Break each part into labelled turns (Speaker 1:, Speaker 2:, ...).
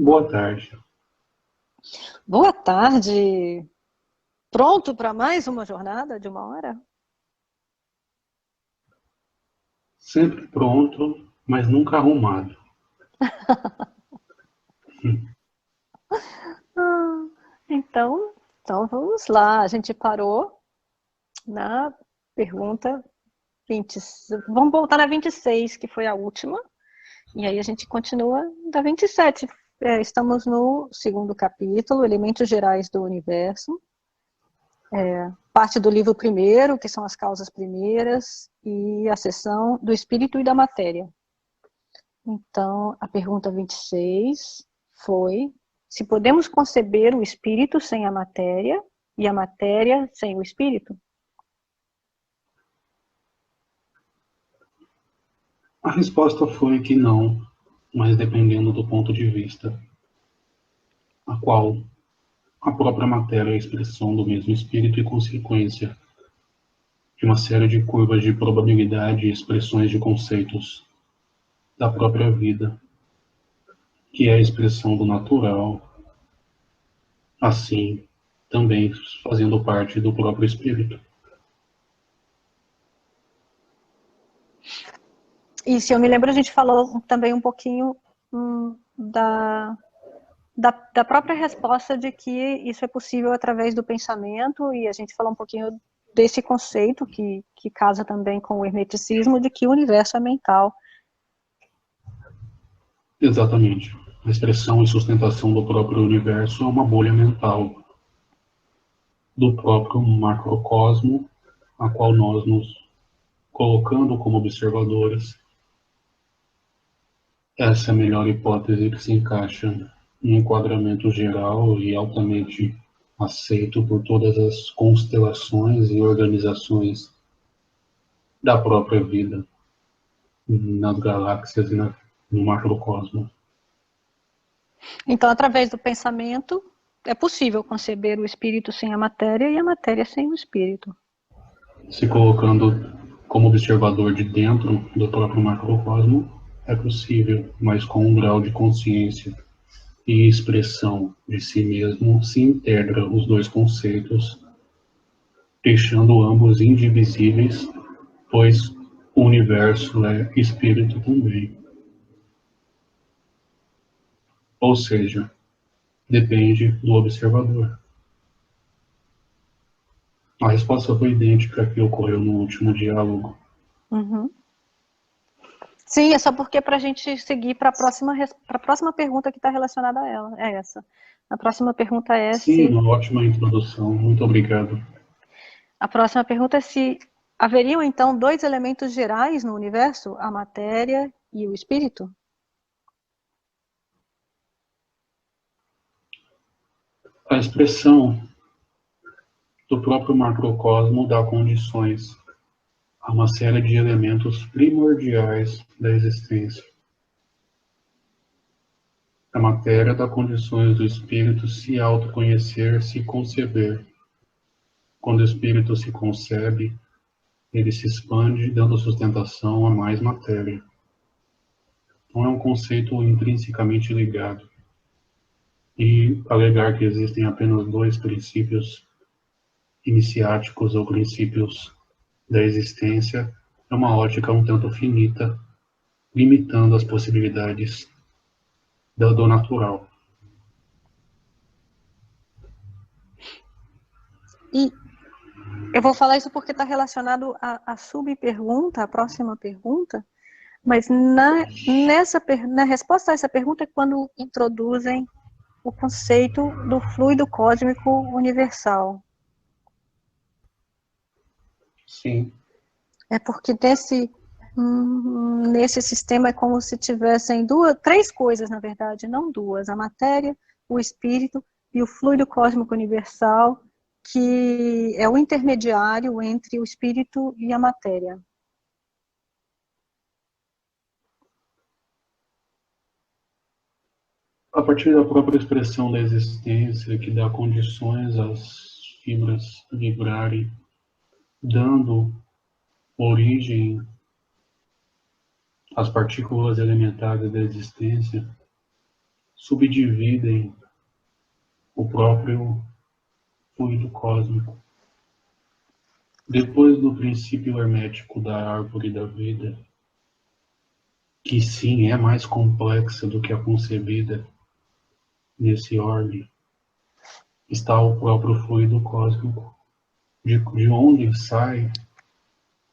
Speaker 1: Boa tarde.
Speaker 2: Boa tarde. Pronto para mais uma jornada de 1 hora?
Speaker 1: Sempre pronto, mas nunca arrumado.
Speaker 2: Ah, então vamos lá. A gente parou na pergunta 20. Vamos voltar na 26, que foi a última. E aí a gente continua da 27. Estamos no segundo capítulo, Elementos Gerais do Universo. Parte do livro primeiro, que são as causas primeiras, e a seção do espírito e da matéria. Então, a pergunta 26 foi se podemos conceber o espírito sem a matéria e a matéria sem o espírito?
Speaker 1: A resposta foi que não, mas dependendo do ponto de vista, a qual a própria matéria é a expressão do mesmo espírito e consequência de uma série de curvas de probabilidade e expressões de conceitos da própria vida, que é a expressão do natural, assim, também fazendo parte do próprio espírito.
Speaker 2: E se eu me lembro, a gente falou também um pouquinho da própria resposta de que isso é possível através do pensamento, e a gente falou um pouquinho desse conceito que casa também com o hermeticismo de que o universo é mental.
Speaker 1: Exatamente. A expressão e sustentação do próprio universo é uma bolha mental do próprio macrocosmo, a qual nós nos colocando como observadores. Essa é a melhor hipótese que se encaixa no enquadramento geral e altamente aceito por todas as constelações e organizações da própria vida nas galáxias e no macrocosmo.
Speaker 2: Então, através do pensamento, é possível conceber o espírito sem a matéria e a matéria sem o espírito.
Speaker 1: Se colocando como observador de dentro do próprio macrocosmo, é possível, mas com um grau de consciência e expressão de si mesmo se integra os dois conceitos, deixando ambos indivisíveis, pois o universo é espírito também. Ou seja, depende do observador. A resposta foi idêntica à que ocorreu no último diálogo.
Speaker 2: Uhum. Sim, é só porque para a gente seguir para a próxima pergunta que está relacionada a ela. É essa. A próxima pergunta é
Speaker 1: Sim,
Speaker 2: se.
Speaker 1: uma ótima introdução. Muito obrigado.
Speaker 2: A próxima pergunta é se haveriam então dois elementos gerais no universo, a matéria e o espírito?
Speaker 1: A expressão do próprio macrocosmo dá condições a uma série de elementos primordiais da existência. A matéria dá condições do espírito se autoconhecer, se conceber. Quando o espírito se concebe, ele se expande, dando sustentação a mais matéria. Não é um conceito intrinsecamente ligado. E alegar que existem apenas dois princípios iniciáticos ou princípios da existência é uma ótica um tanto finita, limitando as possibilidades do natural.
Speaker 2: E eu vou falar isso porque está relacionado à subpergunta, à próxima pergunta, mas na resposta a essa pergunta é quando introduzem o conceito do fluido cósmico universal.
Speaker 1: Sim,
Speaker 2: É porque nesse sistema é como se tivessem três coisas, na verdade, não duas: a matéria, o espírito e o fluido cósmico universal, que é o intermediário entre o espírito e a matéria.
Speaker 1: a partir da própria expressão da existência, que dá condições às fibras vibrarem, dando origem às partículas elementares da existência, subdividem o próprio fluido cósmico. Depois do princípio hermético da árvore da vida, que sim é mais complexa do que a concebida nesse orbe, está o próprio fluido cósmico, de onde saem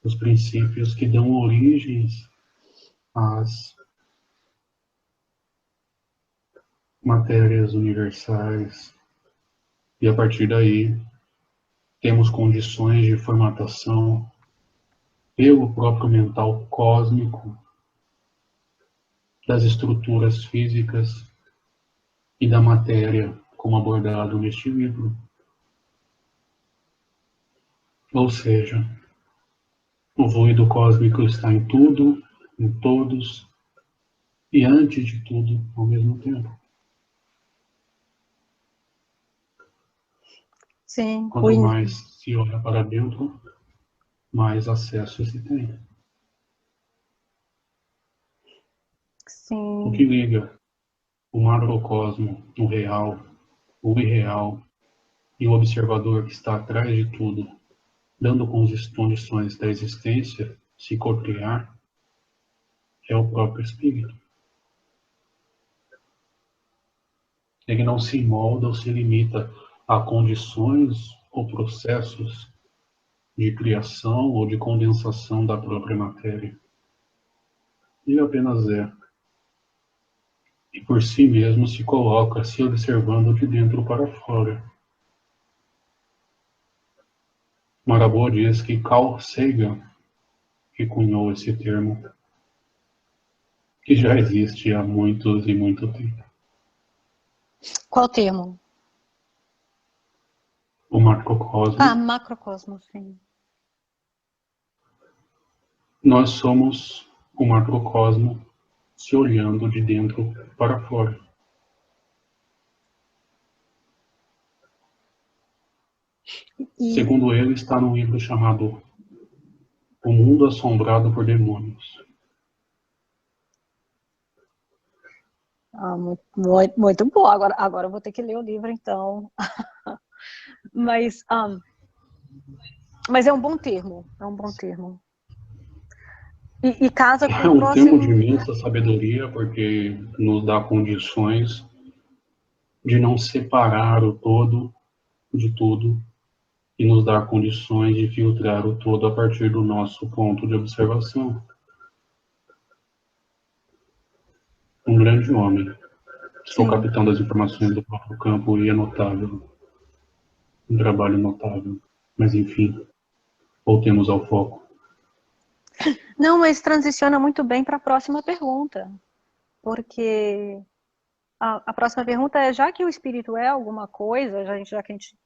Speaker 1: os princípios que dão origens às matérias universais, e a partir daí temos condições de formatação pelo próprio mental cósmico das estruturas físicas e da matéria, como abordado neste livro. Ou seja, o fluido cósmico está em tudo, em todos e antes de tudo ao mesmo tempo.
Speaker 2: Sim.
Speaker 1: Quanto mais se olha para dentro, mais acesso se tem.
Speaker 2: Sim.
Speaker 1: O que liga o macrocosmo, o real, o irreal e o observador que está atrás de tudo, dando condições da existência se cocriar, é o próprio espírito. Ele não se molda ou se limita a condições ou processos de criação ou de condensação da própria matéria. Ele apenas é. E por si mesmo se coloca se observando de dentro para fora. Marabout diz que Carl Sagan que cunhou esse termo, que já existe há muitos e muito tempo.
Speaker 2: Qual termo?
Speaker 1: O macrocosmo.
Speaker 2: Ah, macrocosmo, sim.
Speaker 1: Nós somos o macrocosmo se olhando de dentro para fora. Segundo ele, está num livro chamado O Mundo Assombrado por Demônios.
Speaker 2: Muito bom. Agora eu vou ter que ler o livro, então. Mas é um bom termo. É um bom termo. E casa com
Speaker 1: É
Speaker 2: o
Speaker 1: um
Speaker 2: próximo...
Speaker 1: termo de imensa sabedoria, porque nos dá condições de não separar o todo de tudo e nos dá condições de filtrar o todo a partir do nosso ponto de observação. Um grande homem. Sou
Speaker 2: Sim.
Speaker 1: capitão das informações do próprio campo e é notável. Um trabalho notável. Mas enfim, voltemos ao foco.
Speaker 2: Não, mas transiciona muito bem para a próxima pergunta. Porque a próxima pergunta é, já que o espírito é alguma coisa, já que a gente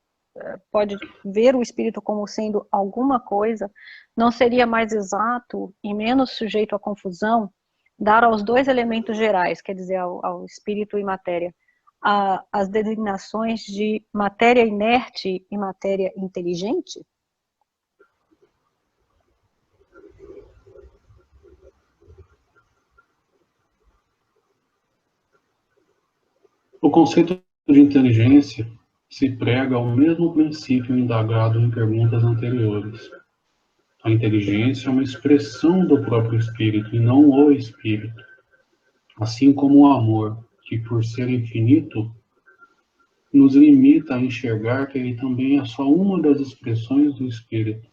Speaker 2: pode ver o espírito como sendo alguma coisa, não seria mais exato e menos sujeito à confusão dar aos dois elementos gerais, quer dizer, ao espírito e matéria, as designações de matéria inerte e matéria inteligente?
Speaker 1: O conceito de inteligência se prega ao mesmo princípio indagado em perguntas anteriores. A inteligência é uma expressão do próprio espírito e não o espírito. Assim como o amor, que por ser infinito, nos limita a enxergar que ele também é só uma das expressões do espírito.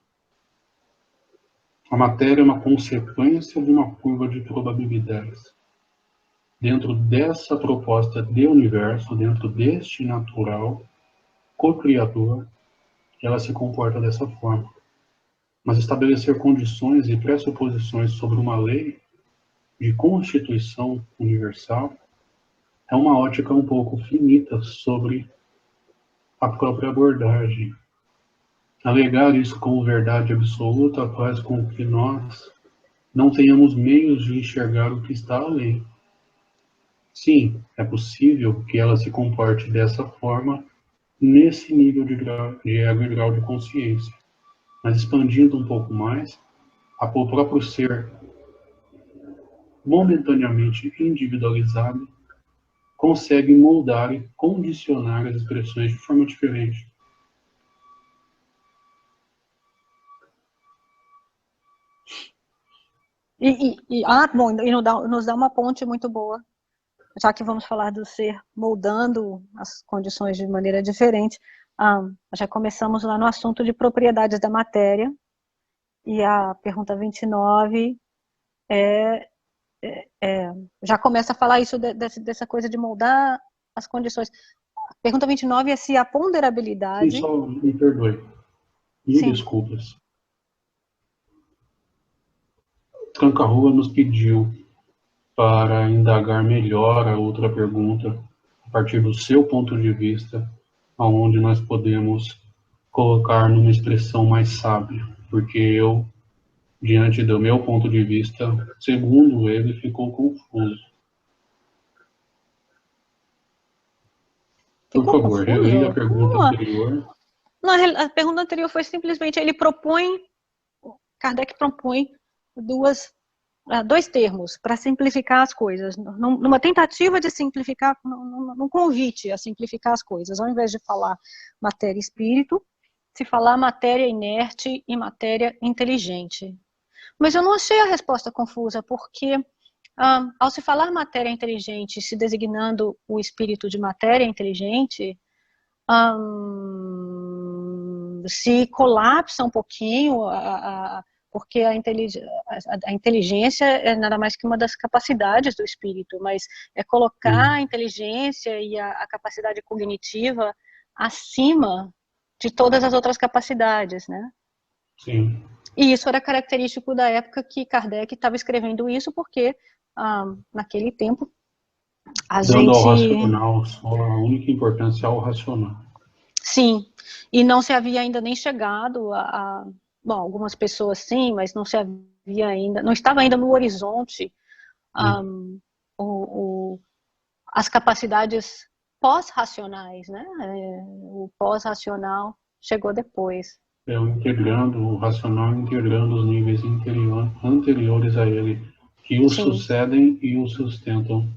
Speaker 1: A matéria é uma consequência de uma curva de probabilidades. Dentro dessa proposta de universo, dentro deste natural, co-criador, ela se comporta dessa forma. Mas estabelecer condições e pressuposições sobre uma lei de constituição universal é uma ótica um pouco finita sobre a própria abordagem. Alegar isso como verdade absoluta faz com que nós não tenhamos meios de enxergar o que está além. Sim, é possível que ela se comporte dessa forma nesse nível de ego e grau de consciência. Mas expandindo um pouco mais, o próprio ser momentaneamente individualizado consegue moldar e condicionar as expressões de forma diferente.
Speaker 2: Bom, e nos dá uma ponte muito boa, já que vamos falar do ser moldando as condições de maneira diferente. Já começamos lá no assunto de propriedades da matéria, e a pergunta 29 já começa a falar isso dessa coisa de moldar as condições. A pergunta 29 é se a ponderabilidade...
Speaker 1: Sim, só me perdoe. Mil desculpas. Cancarrua nos pediu para indagar melhor a outra pergunta, a partir do seu ponto de vista, aonde nós podemos colocar numa expressão mais sábia, porque eu, diante do meu ponto de vista, segundo ele, ficou confuso. Por favor, releia a pergunta anterior.
Speaker 2: Não, a pergunta anterior foi simplesmente, Kardec propõe dois termos para simplificar as coisas, numa tentativa de simplificar, num convite a simplificar as coisas, ao invés de falar matéria e espírito, se falar matéria inerte e matéria inteligente. Mas eu não achei a resposta confusa, porque ao se falar matéria inteligente, se designando o espírito de matéria inteligente, se colapsa um pouquinho, porque a inteligência é nada mais que uma das capacidades do espírito, mas é colocar a inteligência e a capacidade cognitiva acima de todas as outras capacidades, né?
Speaker 1: Sim.
Speaker 2: E isso era característico da época que Kardec estava escrevendo isso, porque naquele tempo
Speaker 1: Dando ao racional só a única importância ao racional.
Speaker 2: Sim, e não se havia ainda nem chegado bom, algumas pessoas sim, mas não se havia ainda, não estava ainda no horizonte as capacidades pós-racionais, né? O pós-racional chegou depois.
Speaker 1: O racional integrando os níveis anteriores a ele, que o sucedem e o sustentam.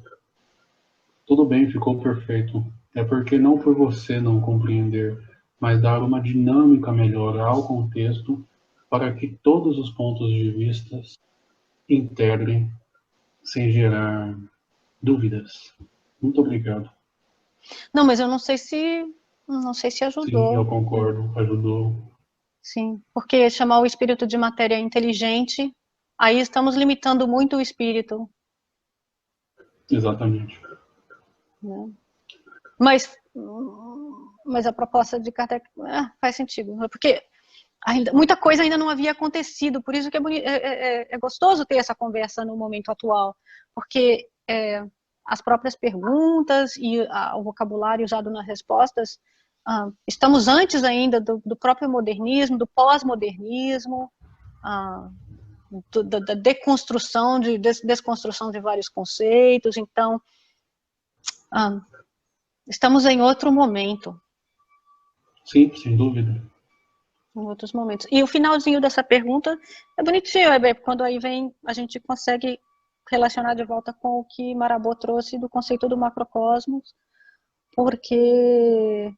Speaker 1: Tudo bem, ficou perfeito. É porque não por você não compreender, mas dar uma dinâmica melhor ao contexto para que todos os pontos de vista integrem sem gerar dúvidas. Muito obrigado.
Speaker 2: Não, mas eu não sei se ajudou.
Speaker 1: Sim, eu concordo, ajudou.
Speaker 2: Sim, porque chamar o espírito de matéria inteligente, aí estamos limitando muito o espírito.
Speaker 1: Exatamente.
Speaker 2: Né? Mas a proposta de Kardec faz sentido, porque muita coisa ainda não havia acontecido, por isso que é gostoso ter essa conversa no momento atual, porque as próprias perguntas e o vocabulário usado nas respostas, estamos antes ainda do próprio modernismo, do pós-modernismo, da desconstrução de vários conceitos, então estamos em outro momento.
Speaker 1: Sim, sem dúvida.
Speaker 2: Em outros momentos. E o finalzinho dessa pergunta é bonitinho, quando aí vem, a gente consegue relacionar de volta com o que Marabout trouxe do conceito do macrocosmos, porque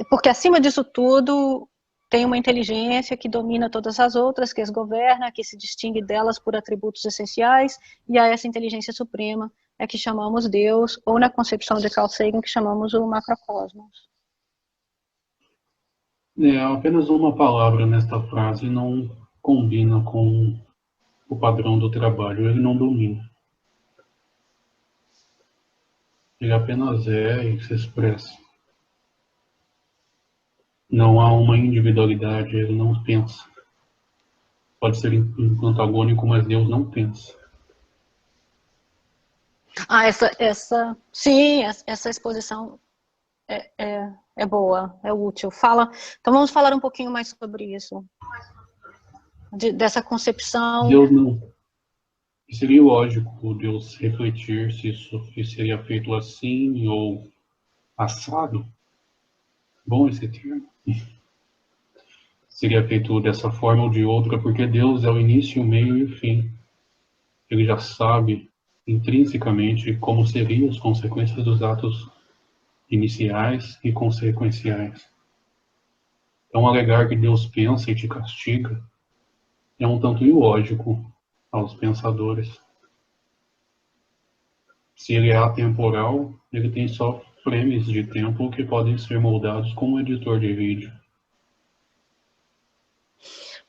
Speaker 2: porque acima disso tudo tem uma inteligência que domina todas as outras, que as governa, que se distingue delas por atributos essenciais, e a essa inteligência suprema é que chamamos Deus, ou na concepção de Carl Sagan, que chamamos o macrocosmos.
Speaker 1: Apenas uma palavra nesta frase não combina com o padrão do trabalho, ele não domina. Ele apenas é e se expressa. Não há uma individualidade, ele não pensa. Pode ser antagônico, mas Deus não pensa.
Speaker 2: Essa exposição é boa, é útil. Então vamos falar um pouquinho mais sobre isso. Dessa concepção.
Speaker 1: Deus não. Seria lógico Deus refletir se isso seria feito assim ou assado. Bom esse termo. seria feito dessa forma ou de outra, porque Deus é o início, o meio e o fim. Ele já sabe intrinsecamente como seriam as consequências dos atos iniciais e consequenciais. Então, alegar que Deus pensa e te castiga é um tanto ilógico aos pensadores. Se ele é atemporal, ele tem só frames de tempo que podem ser moldados como um editor de vídeo.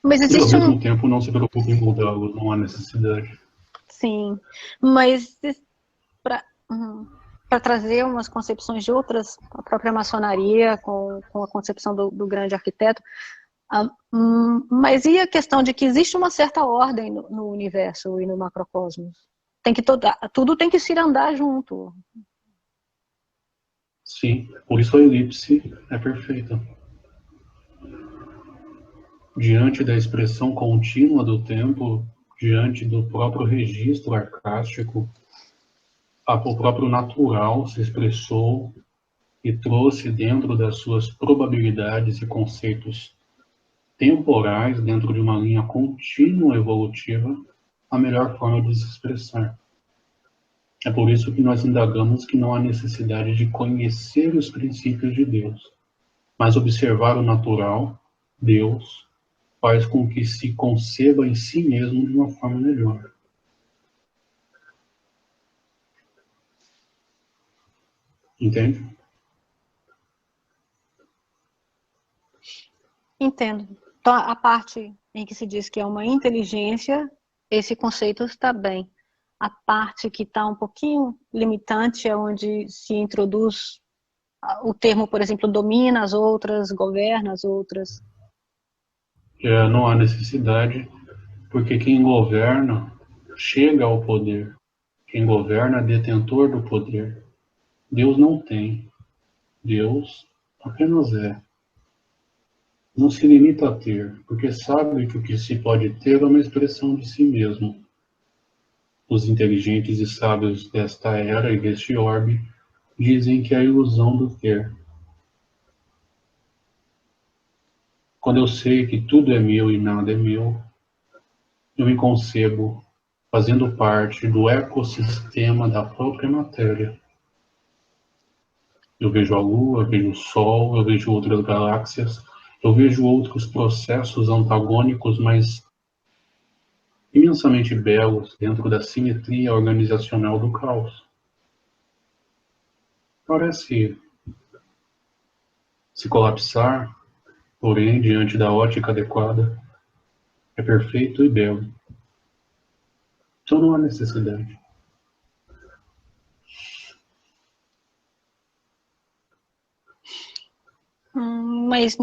Speaker 2: Mas
Speaker 1: E ao
Speaker 2: existe
Speaker 1: mesmo tempo não se preocupe em moldá-los, não há necessidade.
Speaker 2: Sim, mas para trazer umas concepções de outras, a própria maçonaria, com a concepção do grande arquiteto, mas e a questão de que existe uma certa ordem no universo e no macrocosmos? Tudo tem que se andar junto.
Speaker 1: Sim, por isso a elipse é perfeita. Diante da expressão contínua do tempo, diante do próprio registro arcástico, o próprio natural se expressou e trouxe dentro das suas probabilidades e conceitos temporais, dentro de uma linha contínua evolutiva, a melhor forma de se expressar. É por isso que nós indagamos que não há necessidade de conhecer os princípios de Deus, mas observar o natural, Deus, faz com que se conceba em si mesmo de uma forma melhor. Entende?
Speaker 2: Entendo. Então, a parte em que se diz que é uma inteligência, esse conceito está bem. A parte que está um pouquinho limitante é onde se introduz o termo, por exemplo, domina as outras, governa as outras.
Speaker 1: Não há necessidade, porque quem governa chega ao poder. Quem governa é detentor do poder. Deus não tem. Deus apenas é. Não se limita a ter, porque sabe que o que se pode ter é uma expressão de si mesmo. Os inteligentes e sábios desta era e deste orbe dizem que é a ilusão do ter. Quando eu sei que tudo é meu e nada é meu, eu me concebo fazendo parte do ecossistema da própria matéria. Eu vejo a Lua, eu vejo o Sol, eu vejo outras galáxias, eu vejo outros processos antagônicos, mas imensamente belos dentro da simetria organizacional do caos. Parece se colapsar, porém, diante da ótica adequada, é perfeito e belo. Então não há necessidade.
Speaker 2: Mas,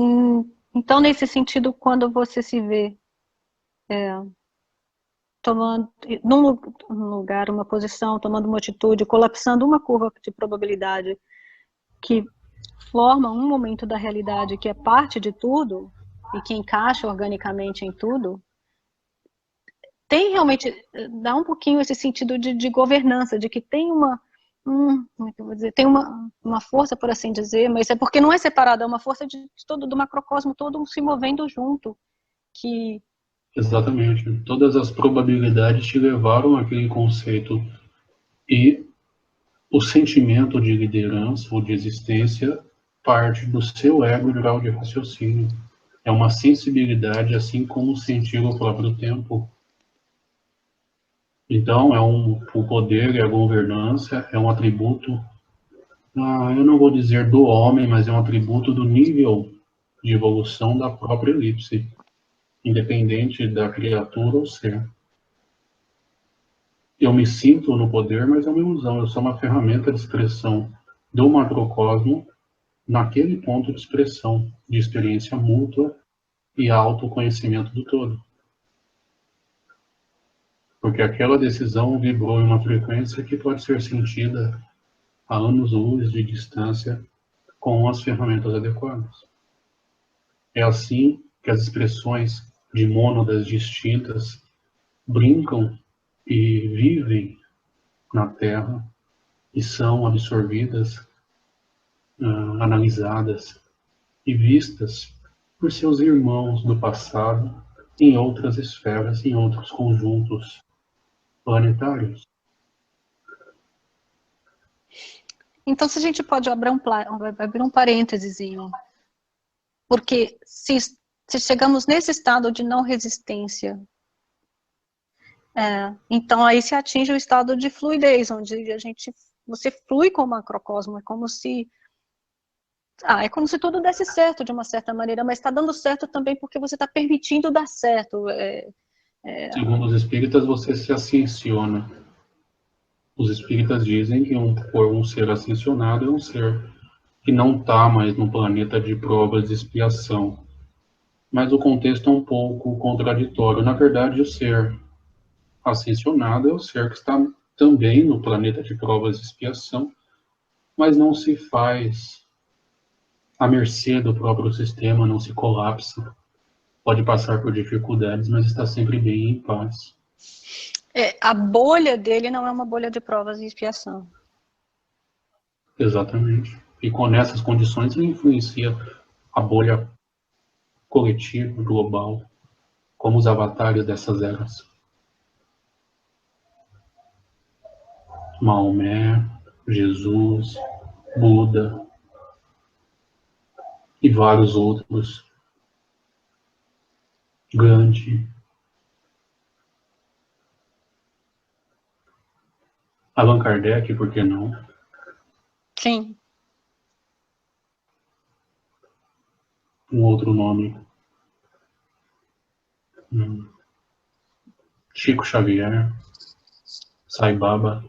Speaker 2: então, nesse sentido, quando você se vê tomando, num lugar, uma posição, tomando uma atitude, colapsando uma curva de probabilidade que forma um momento da realidade que é parte de tudo e que encaixa organicamente em tudo, tem realmente, dá um pouquinho esse sentido de governança, de que tem como é que eu vou dizer, tem uma força, por assim dizer, mas é porque não é separada, é uma força de todo, do macrocosmo todo se movendo junto, que
Speaker 1: Exatamente. Todas as probabilidades te levaram àquele conceito. E o sentimento de liderança ou de existência parte do seu ego e grau de raciocínio. É uma sensibilidade, assim como sentir o próprio tempo. Então, o poder e a governança é um atributo, eu não vou dizer do homem, mas é um atributo do nível de evolução da própria elipse, independente da criatura ou ser. Eu me sinto no poder, mas é uma ilusão. Eu sou uma ferramenta de expressão do macrocosmo naquele ponto de expressão, de experiência mútua e autoconhecimento do todo. Porque aquela decisão vibrou em uma frequência que pode ser sentida a anos-luz de distância com as ferramentas adequadas. É assim que as expressões de mônadas distintas brincam e vivem na Terra e são absorvidas, analisadas e vistas por seus irmãos do passado em outras esferas, em outros conjuntos planetários.
Speaker 2: Então, se a gente pode abrir um parênteses, porque se chegamos nesse estado de não resistência, então aí se atinge o estado de fluidez, onde você flui com o macrocosmo, é como se tudo desse certo de uma certa maneira, mas está dando certo também porque você está permitindo dar certo.
Speaker 1: Segundo os espíritas, você se ascensiona. Os espíritas dizem que um ser ascensionado é um ser que não está mais no planeta de provas de expiação. Mas o contexto é um pouco contraditório. Na verdade, o ser ascensionado é o ser que está também no planeta de provas de expiação, mas não se faz à mercê do próprio sistema, não se colapsa. Pode passar por dificuldades, mas está sempre bem e em paz.
Speaker 2: A bolha dele não é uma bolha de provas e expiação.
Speaker 1: Exatamente. E com essas condições ele influencia a bolha coletiva, global, como os avatares dessas eras. Maomé, Jesus, Buda e vários outros. Gandhi. Allan Kardec, por que não?
Speaker 2: Sim.
Speaker 1: Um outro nome. Chico Xavier, Sai Baba.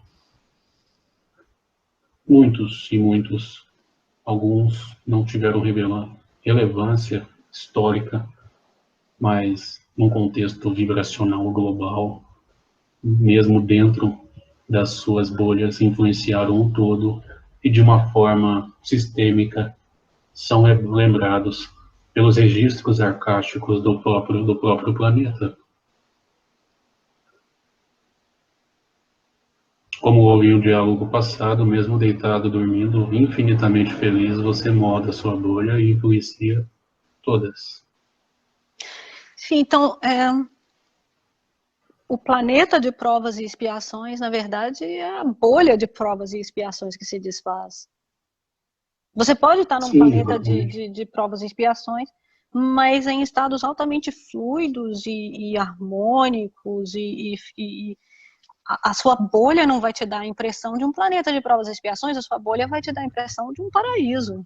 Speaker 1: Muitos e muitos. Alguns não tiveram relevância histórica, mas num contexto vibracional global, mesmo dentro das suas bolhas, influenciaram o todo e de uma forma sistêmica são lembrados pelos registros arcásticos do próprio planeta. Como houve em um diálogo passado, mesmo deitado dormindo, infinitamente feliz, você molda a sua bolha e influencia todas.
Speaker 2: Sim, então, o planeta de provas e expiações, na verdade, é a bolha de provas e expiações que se desfaz. Você pode estar num planeta de provas e expiações, mas em estados altamente fluidos e harmônicos, e a sua bolha não vai te dar a impressão de um planeta de provas e expiações, a sua bolha vai te dar a impressão de um paraíso.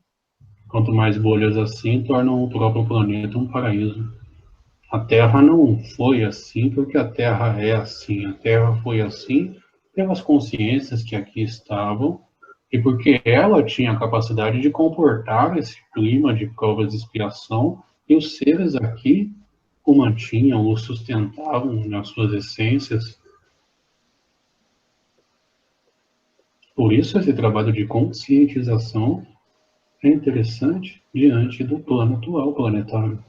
Speaker 1: Quanto mais bolhas assim, tornam o próprio planeta um paraíso. A Terra não foi assim porque a Terra é assim. A Terra foi assim pelas consciências que aqui estavam e porque ela tinha a capacidade de comportar esse clima de provas de expiação e os seres aqui o mantinham, o sustentavam nas suas essências. Por isso esse trabalho de conscientização é interessante diante do plano atual planetário.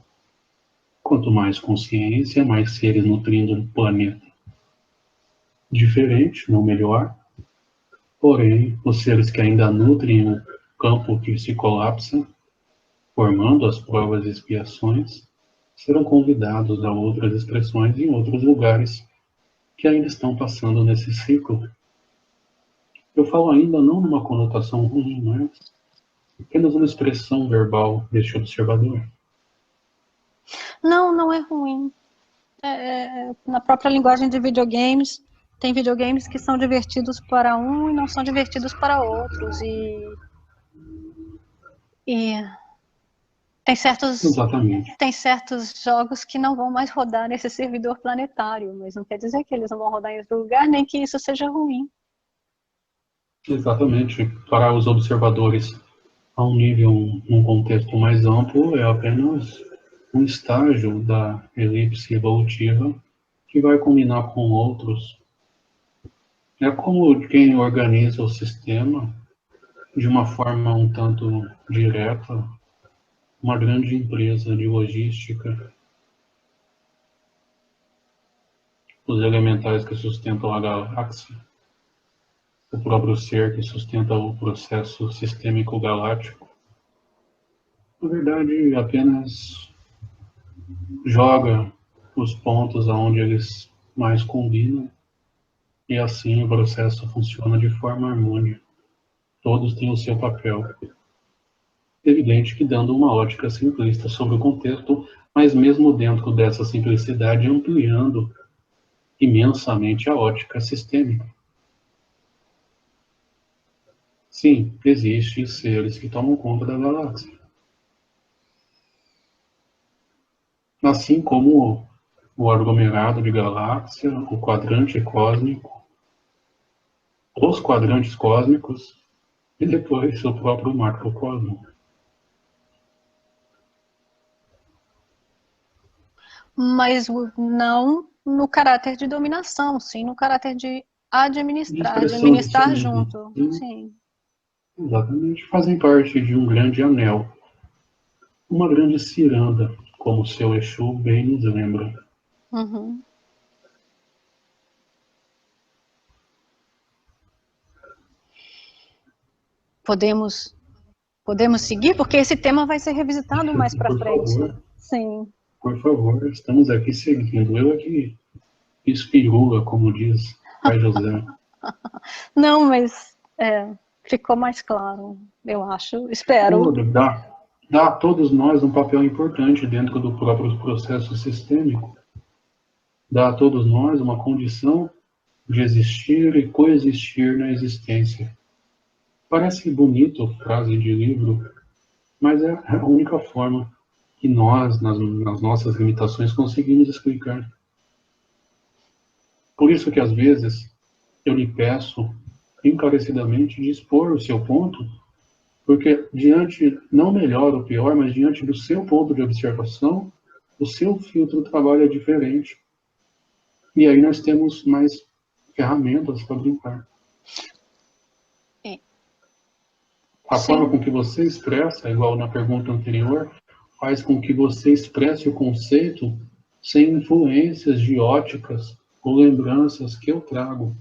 Speaker 1: Quanto mais consciência, mais seres nutrindo um planeta diferente, não melhor. Porém, os seres que ainda nutrem o campo que se colapsa, formando as provas e expiações, serão convidados a outras expressões em outros lugares que ainda estão passando nesse ciclo. Eu falo ainda não numa conotação ruim, mas apenas uma expressão verbal deste observador.
Speaker 2: Não, não é ruim. Na própria linguagem de videogames, tem videogames que são divertidos para um e não são divertidos para outros. E
Speaker 1: Exatamente.
Speaker 2: tem certos jogos que não vão mais rodar nesse servidor planetário, mas não quer dizer que eles não vão rodar em outro lugar, nem que isso seja ruim.
Speaker 1: Exatamente. Para os observadores a um nível, num contexto mais amplo, é apenas um estágio da elipse evolutiva que vai combinar com outros. É como quem organiza o sistema de uma forma um tanto direta, uma grande empresa de logística, os elementais que sustentam a galáxia, o próprio ser que sustenta o processo sistêmico galáctico. Na verdade, apenas joga os pontos aonde eles mais combinam, e assim o processo funciona de forma harmônica. Todos têm o seu papel. Evidente que dando uma ótica simplista sobre o contexto, mas mesmo dentro dessa simplicidade ampliando imensamente a ótica sistêmica. Sim, existem seres que tomam conta da galáxia. Assim como o aglomerado de galáxia, o quadrante cósmico, os quadrantes cósmicos e depois o próprio macrocosmo.
Speaker 2: Mas não no caráter de dominação, sim no caráter de
Speaker 1: De
Speaker 2: administrar,
Speaker 1: expressão de si
Speaker 2: administrar
Speaker 1: mesmo.
Speaker 2: junto.
Speaker 1: Sim,
Speaker 2: Sim.
Speaker 1: exatamente. Fazem parte de um grande anel. Uma grande ciranda, como seu Exu bem nos lembra.
Speaker 2: Uhum. Podemos seguir? Porque esse tema vai ser revisitado mais para
Speaker 1: Por
Speaker 2: frente.
Speaker 1: favor,
Speaker 2: Sim.
Speaker 1: por favor, estamos aqui seguindo. Eu aqui espirula, como diz Pai José.
Speaker 2: Não, mas ficou mais claro, eu acho. Espero.
Speaker 1: Tudo dá a todos nós um papel importante dentro do próprio processo sistêmico. Dá a todos nós uma condição de existir e coexistir na existência. Parece bonito, frase de livro, mas é a única forma que nós, nas nossas limitações, conseguimos explicar. Por isso que, às vezes, eu lhe peço encarecidamente de expor o seu ponto, porque diante, não melhor ou pior, mas diante do seu ponto de observação, o seu filtro trabalha diferente. E aí nós temos mais ferramentas para brincar. A forma
Speaker 2: Sim.
Speaker 1: com que você expressa, igual na pergunta anterior, faz com que você expresse o conceito sem influências de óticas ou lembranças que eu trago.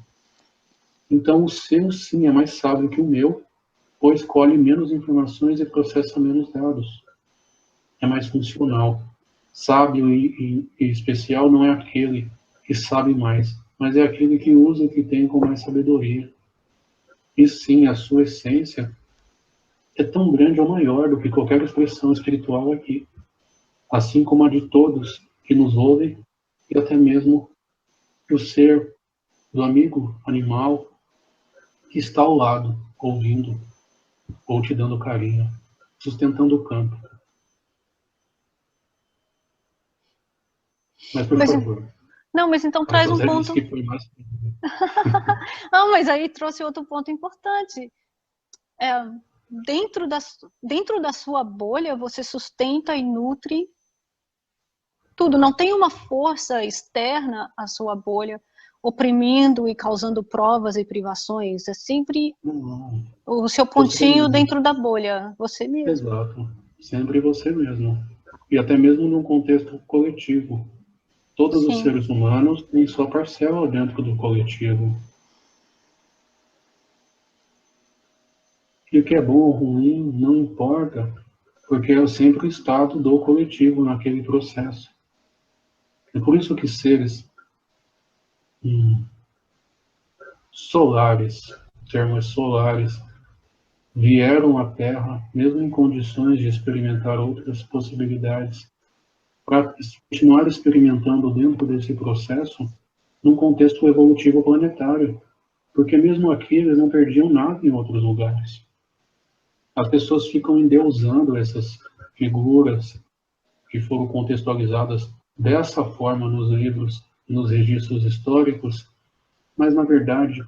Speaker 1: Então o seu sim é mais sábio que o meu, pois colhe menos informações e processa menos dados. É mais funcional. Sábio e especial não é aquele que sabe mais, mas é aquele que usa o que tem com mais sabedoria. E sim, a sua essência é tão grande ou maior do que qualquer expressão espiritual aqui, assim como a de todos que nos ouvem e até mesmo do ser, do amigo animal que está ao lado, ouvindo ou te dando carinho, sustentando o campo. Mas, por
Speaker 2: Mas,
Speaker 1: favor,
Speaker 2: não, mas então
Speaker 1: a
Speaker 2: traz um
Speaker 1: José disse
Speaker 2: ponto.
Speaker 1: que foi mais.
Speaker 2: Não, mas aí trouxe outro ponto importante. Dentro da sua bolha, você sustenta e nutre tudo. Não tem uma força externa à sua bolha oprimindo e causando provas e privações. É sempre
Speaker 1: Não,
Speaker 2: o seu
Speaker 1: você
Speaker 2: pontinho
Speaker 1: mesmo.
Speaker 2: dentro da bolha, você mesmo.
Speaker 1: Exato. Sempre você mesmo. E até mesmo num contexto coletivo. Todos os
Speaker 2: Sim.
Speaker 1: seres humanos têm sua parcela dentro do coletivo. E o que é bom ou ruim não importa, porque é sempre o estado do coletivo naquele processo. É por isso que seres solares, termos solares, vieram à Terra, mesmo em condições de experimentar outras possibilidades, para continuar experimentando dentro desse processo, num contexto evolutivo planetário, porque mesmo aqui eles não perdiam nada em outros lugares. As pessoas ficam endeusando essas figuras que foram contextualizadas dessa forma nos livros, nos registros históricos, mas na verdade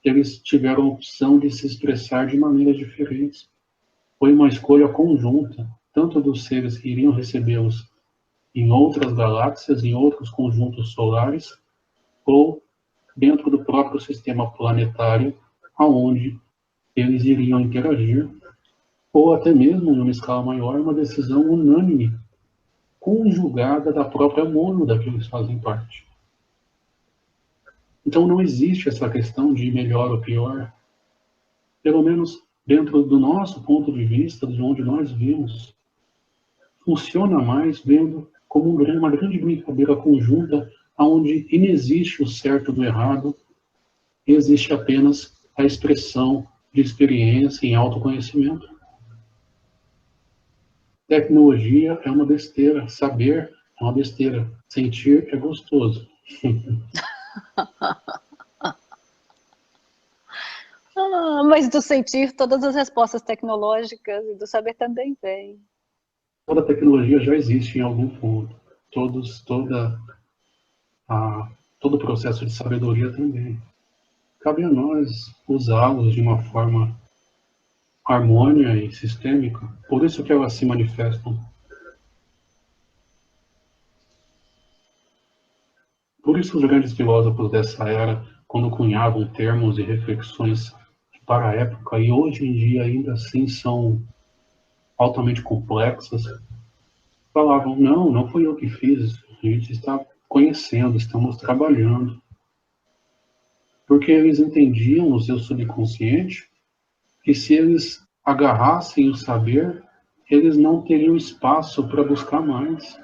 Speaker 1: eles tiveram a opção de se expressar de maneiras diferentes. Foi uma escolha conjunta, tanto dos seres que iriam recebê-los em outras galáxias, em outros conjuntos solares, ou dentro do próprio sistema planetário, aonde eles iriam interagir, ou até mesmo, em uma escala maior, uma decisão unânime, conjugada da própria mônada que eles fazem parte. Então não existe essa questão de melhor ou pior, pelo menos dentro do nosso ponto de vista, de onde nós vimos, funciona mais vendo como uma grande brincadeira conjunta, onde inexiste o certo do errado, existe apenas a expressão de experiência em autoconhecimento. Tecnologia é uma besteira, saber é uma besteira, sentir é gostoso.
Speaker 2: Mas do sentir, todas as respostas tecnológicas e do saber também vem.
Speaker 1: Toda tecnologia já existe em algum ponto. Todo o processo de sabedoria também. Cabe a nós usá-los de uma forma harmônica e sistêmica. Por isso que elas se manifestam. Por isso os grandes filósofos dessa era, quando cunhavam termos e reflexões para a época, e hoje em dia ainda assim são altamente complexas, falavam, não fui eu que fiz, a gente está conhecendo, estamos trabalhando. Porque eles entendiam no seu subconsciente que se eles agarrassem o saber, eles não teriam espaço para buscar mais.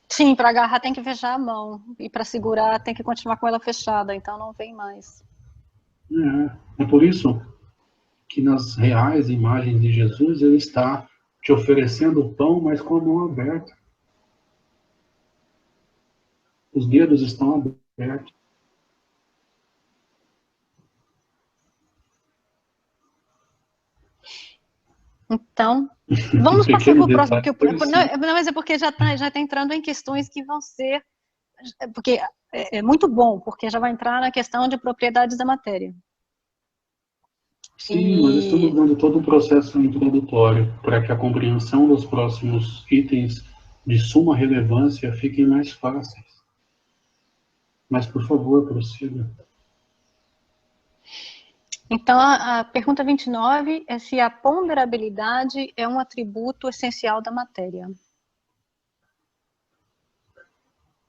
Speaker 2: Sim, para agarrar tem que fechar a mão. E para segurar tem que continuar com ela fechada, então não vem mais.
Speaker 1: É por isso que nas reais imagens de Jesus ele está te oferecendo o pão, mas com a mão aberta. Os dedos estão abertos.
Speaker 2: Então, vamos passar
Speaker 1: Pequeno
Speaker 2: para o próximo.
Speaker 1: detalhe.
Speaker 2: Não, mas é porque já tá entrando em questões que vão ser. Porque é muito bom, porque já vai entrar na questão de propriedades da matéria.
Speaker 1: Sim, nós estamos dando todo um processo introdutório para que a compreensão dos próximos itens de suma relevância fiquem mais fáceis. Mas, por favor, prossiga.
Speaker 2: Então, a pergunta 29 é se a ponderabilidade é um atributo essencial da matéria.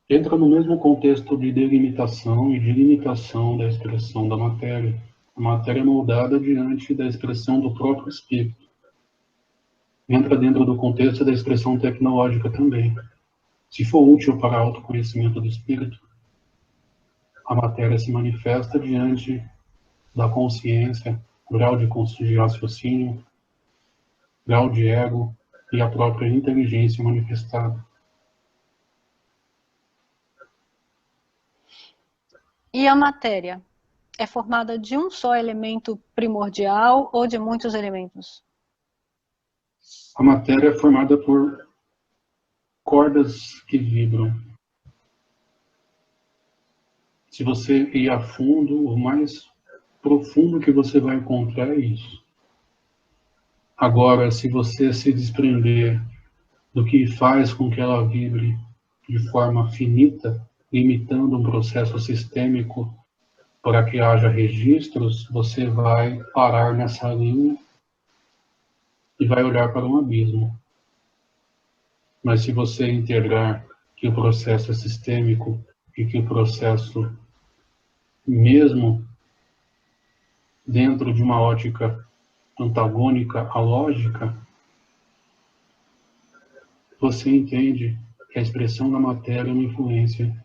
Speaker 1: Entra no mesmo contexto de delimitação e de limitação da expressão da matéria. A matéria é moldada diante da expressão do próprio espírito. Entra dentro do contexto da expressão tecnológica também. Se for útil para o autoconhecimento do espírito, a matéria se manifesta diante da consciência, grau de raciocínio, grau de ego e a própria inteligência manifestada.
Speaker 2: E a matéria é formada de um só elemento primordial ou de muitos elementos?
Speaker 1: A matéria é formada por cordas que vibram. Se você ir a fundo, o mais profundo que você vai encontrar é isso. Agora, se você se desprender do que faz com que ela vibre de forma finita, limitando um processo sistêmico para que haja registros, você vai parar nessa linha e vai olhar para um abismo. Mas se você integrar que o processo é sistêmico e que o processo, mesmo dentro de uma ótica antagônica à lógica, você entende que a expressão da matéria é uma influência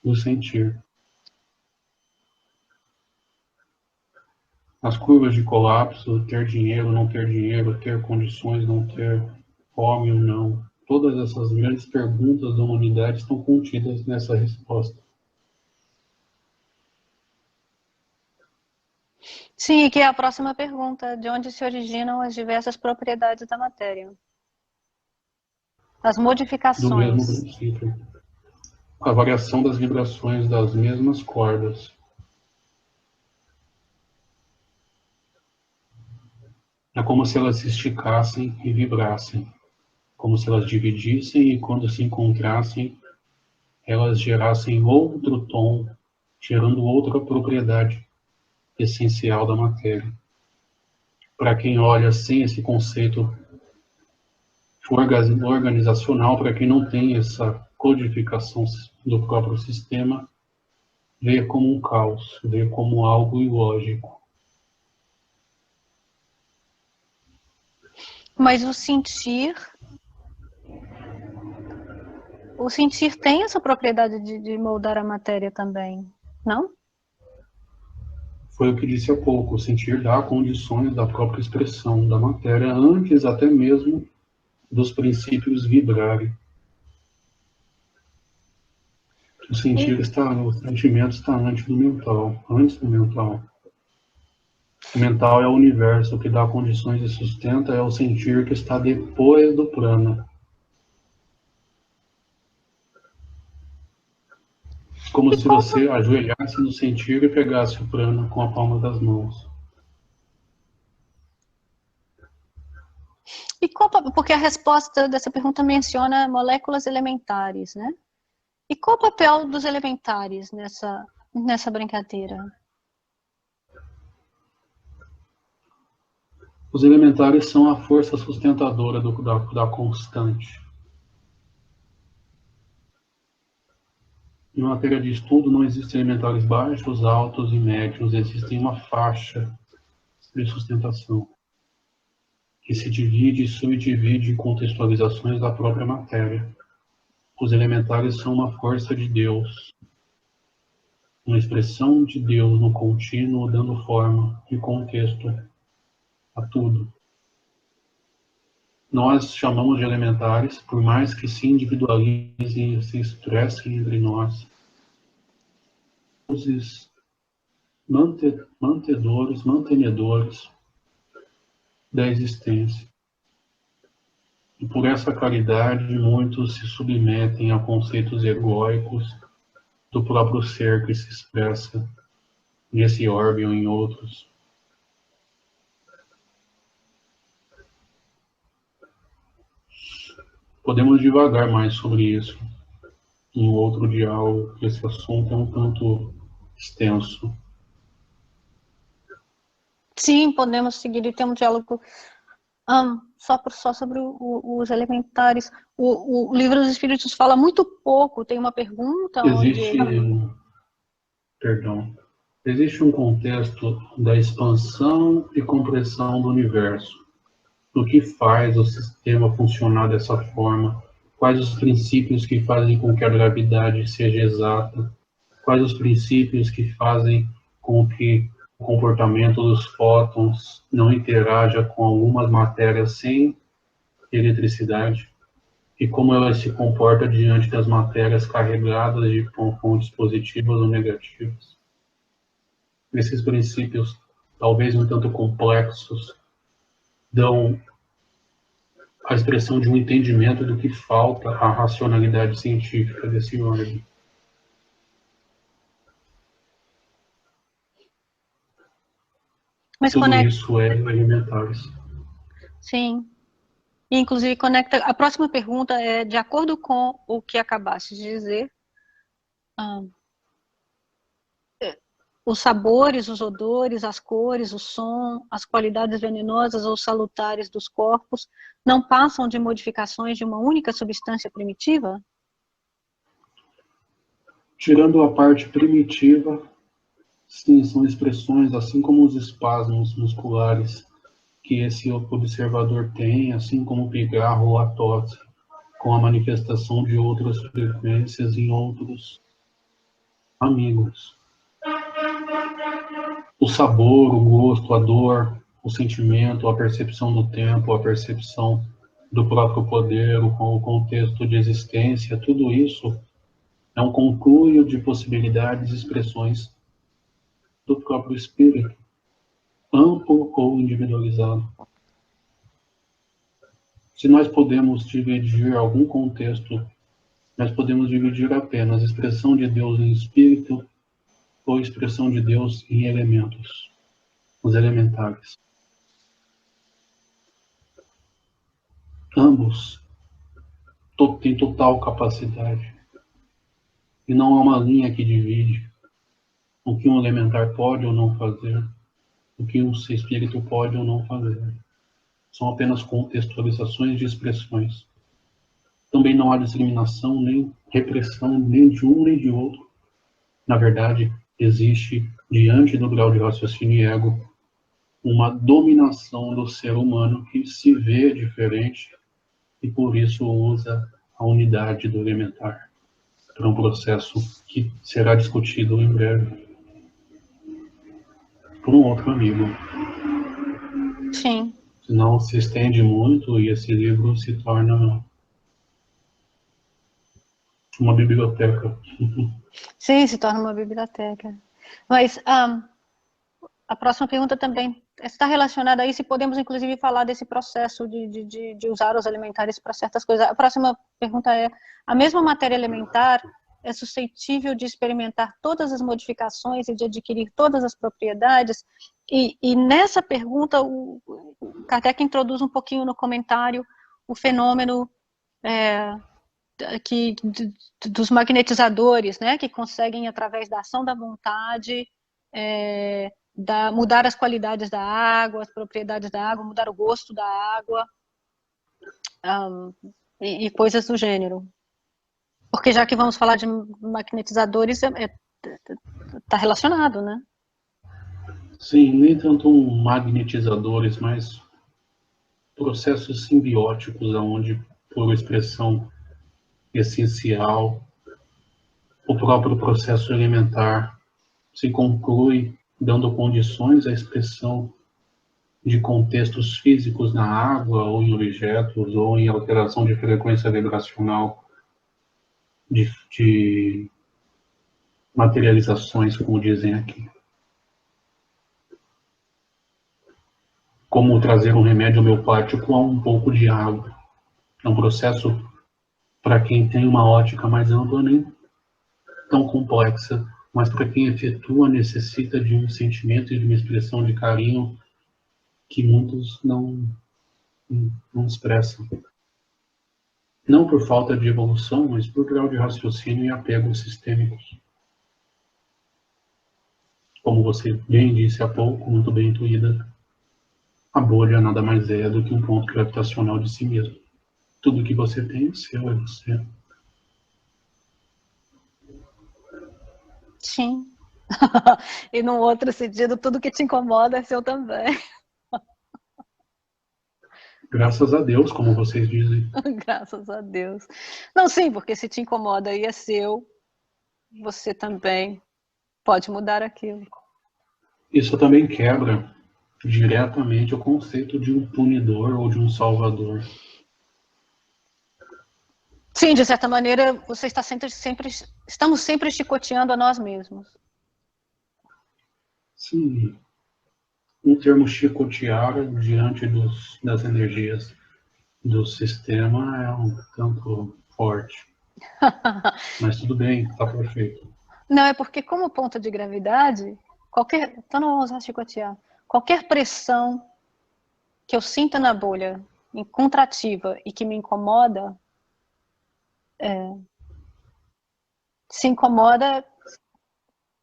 Speaker 1: do sentir. As curvas de colapso, ter dinheiro, não ter dinheiro, ter condições, não ter, fome ou não, todas essas grandes perguntas da humanidade estão contidas nessa resposta.
Speaker 2: Sim, que é a próxima pergunta, de onde se originam as diversas propriedades da matéria? As
Speaker 1: Do mesmo
Speaker 2: modificações.
Speaker 1: princípio. A variação das vibrações das mesmas cordas. É como se elas se esticassem e vibrassem, como se elas dividissem e, quando se encontrassem, elas gerassem outro tom, gerando outra propriedade essencial da matéria. Para quem olha sem esse conceito organizacional, para quem não tem essa codificação do próprio sistema, vê como um caos, vê como algo ilógico.
Speaker 2: Mas o sentir o sentir tem essa propriedade de moldar a matéria também, não?
Speaker 1: Foi o que disse há pouco, o sentir dá condições da própria expressão da matéria antes até mesmo dos princípios vibrarem. O sentimento está antes do mental, antes do mental. O mental é o universo, o que dá condições e sustenta é o sentir que está depois do prana. Como se você ajoelhasse no sentir e pegasse o prana com a palma das mãos.
Speaker 2: E porque a resposta dessa pergunta menciona moléculas elementares, né? E qual o papel dos elementares nessa brincadeira?
Speaker 1: Os elementares são a força sustentadora da constante. Em matéria de estudo, não existem elementares baixos, altos e médios, existem uma faixa de sustentação, que se divide e subdivide em contextualizações da própria matéria. Os elementares são uma força de Deus, uma expressão de Deus no contínuo, dando forma e contexto a tudo. Nós chamamos de elementares, por mais que se individualizem e se expressem entre nós, os mantenedores da existência. E por essa caridade, muitos se submetem a conceitos egóicos do próprio ser que se expressa nesse orbe ou em outros. Podemos divagar mais sobre isso em outro diálogo, porque esse assunto é um tanto extenso.
Speaker 2: Sim, podemos seguir e ter um diálogo só sobre os elementares. O Livro dos Espíritos fala muito pouco, tem uma pergunta
Speaker 1: Existe um contexto da expansão e compressão do universo. O que faz o sistema funcionar dessa forma? Quais os princípios que fazem com que a gravidade seja exata? Quais os princípios que fazem com que o comportamento dos fótons não interaja com algumas matérias sem eletricidade? E como ela se comporta diante das matérias carregadas de fontes positivas ou negativas? Esses princípios, talvez um tanto complexos, dão a expressão de um entendimento do que falta à racionalidade científica desse órgão.
Speaker 2: Mas
Speaker 1: tudo isso é elementares.
Speaker 2: Sim. E, inclusive, conecta. A próxima pergunta é: de acordo com o que acabaste de dizer, os sabores, os odores, as cores, o som, as qualidades venenosas ou salutares dos corpos não passam de modificações de uma única substância primitiva?
Speaker 1: Tirando a parte primitiva, sim, são expressões, assim como os espasmos musculares que esse observador tem, assim como o pigarro ou a tosse, com a manifestação de outras frequências em outros amigos. O sabor, o gosto, a dor, o sentimento, a percepção do tempo, a percepção do próprio poder, o contexto de existência, tudo isso é um conjunto de possibilidades e expressões do próprio espírito, amplo ou individualizado. Se nós podemos dividir algum contexto, nós podemos dividir apenas expressão de Deus em espírito ou expressão de Deus em elementos, os elementares. Ambos têm total capacidade. E não há uma linha que divide o que um elementar pode ou não fazer, o que um espírito pode ou não fazer. São apenas contextualizações de expressões. Também não há discriminação, nem repressão, nem de um nem de outro. Na verdade, existe, diante do grau de raciocínio e ego, uma dominação do ser humano que se vê diferente e por isso usa a unidade do elementar, para um processo que será discutido em breve por um outro amigo.
Speaker 2: Sim.
Speaker 1: Senão se estende muito e esse livro se torna uma biblioteca.
Speaker 2: Sim, se torna uma biblioteca. Mas a próxima pergunta também está relacionada a isso, e podemos inclusive falar desse processo de usar os elementares para certas coisas. A próxima pergunta é: a mesma matéria elementar é suscetível de experimentar todas as modificações e de adquirir todas as propriedades? E nessa pergunta, o Kardec introduz um pouquinho no comentário o fenômeno dos magnetizadores, né, que conseguem, através da ação da vontade, mudar as qualidades da água, as propriedades da água, mudar o gosto da água, e coisas do gênero. Porque já que vamos falar de magnetizadores, está relacionado, né?
Speaker 1: Sim, nem tanto magnetizadores, mas processos simbióticos, onde, por expressão essencial, o próprio processo elementar se conclui dando condições à expressão de contextos físicos na água, ou em objetos, ou em alteração de frequência vibracional de materializações, como dizem aqui. Como trazer um remédio homeopático a um pouco de água. É um processo, para quem tem uma ótica mais ampla, nem tão complexa, mas para quem efetua necessita de um sentimento e de uma expressão de carinho que muitos não expressam. Não por falta de evolução, mas por grau de raciocínio e apego sistêmicos. Como você bem disse há pouco, muito bem intuída, a bolha nada mais é do que um ponto gravitacional de si mesmo. Tudo que você tem é seu, é você.
Speaker 2: Sim. E num outro sentido, tudo que te incomoda é seu também.
Speaker 1: Graças a Deus, como vocês dizem.
Speaker 2: Graças a Deus. Não, sim, porque se te incomoda e é seu, você também pode mudar aquilo.
Speaker 1: Isso também quebra diretamente o conceito de um punidor ou de um salvador.
Speaker 2: Sim, de certa maneira, você está estamos sempre chicoteando a nós mesmos.
Speaker 1: Sim, um termo chicotear diante das energias do sistema é um tanto forte. Mas tudo bem, está perfeito.
Speaker 2: Não, é porque como ponto de gravidade, então não vamos usar chicotear, qualquer pressão que eu sinta na bolha, contrativa e que me incomoda, se incomoda,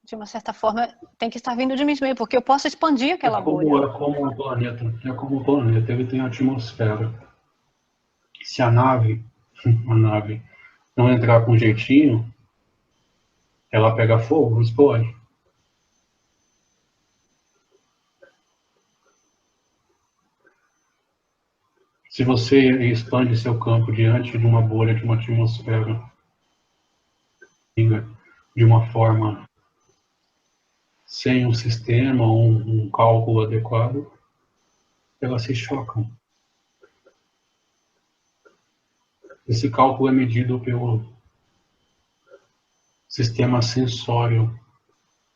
Speaker 2: de uma certa forma, tem que estar vindo de mim mesmo, porque eu posso expandir aquela bolha.
Speaker 1: É como o planeta, ele tem a atmosfera. Se a nave não entrar com jeitinho, ela pega fogo, explode. Se você expande seu campo diante de uma bolha, de uma atmosfera, de uma forma sem um sistema ou um cálculo adequado, elas se chocam. Esse cálculo é medido pelo sistema sensório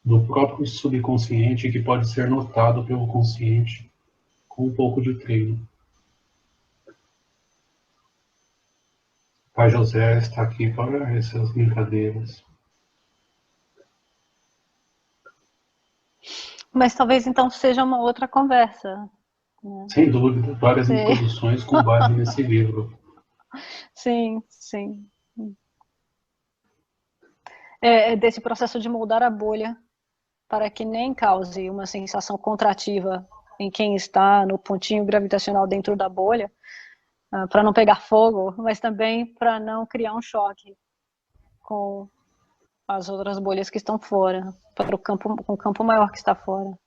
Speaker 1: do próprio subconsciente, que pode ser notado pelo consciente com um pouco de treino. Pai José está aqui para essas brincadeiras.
Speaker 2: Mas talvez então seja uma outra conversa. Né?
Speaker 1: Sem dúvida, várias
Speaker 2: Sim.
Speaker 1: introduções com base nesse livro.
Speaker 2: Sim, sim. Desse processo de moldar a bolha para que nem cause uma sensação contrativa em quem está no pontinho gravitacional dentro da bolha, para não pegar fogo, mas também para não criar um choque com as outras bolhas que estão fora, para o campo maior que está fora.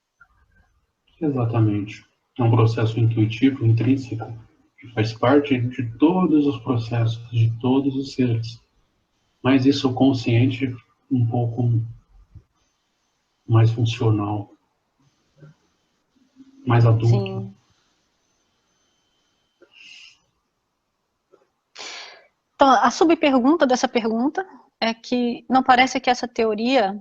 Speaker 1: Exatamente. É um processo intuitivo, intrínseco, que faz parte de todos os processos, de todos os seres. Mas isso consciente, um pouco mais funcional, mais adulto.
Speaker 2: Sim. Então, a subpergunta dessa pergunta é que não parece que essa teoria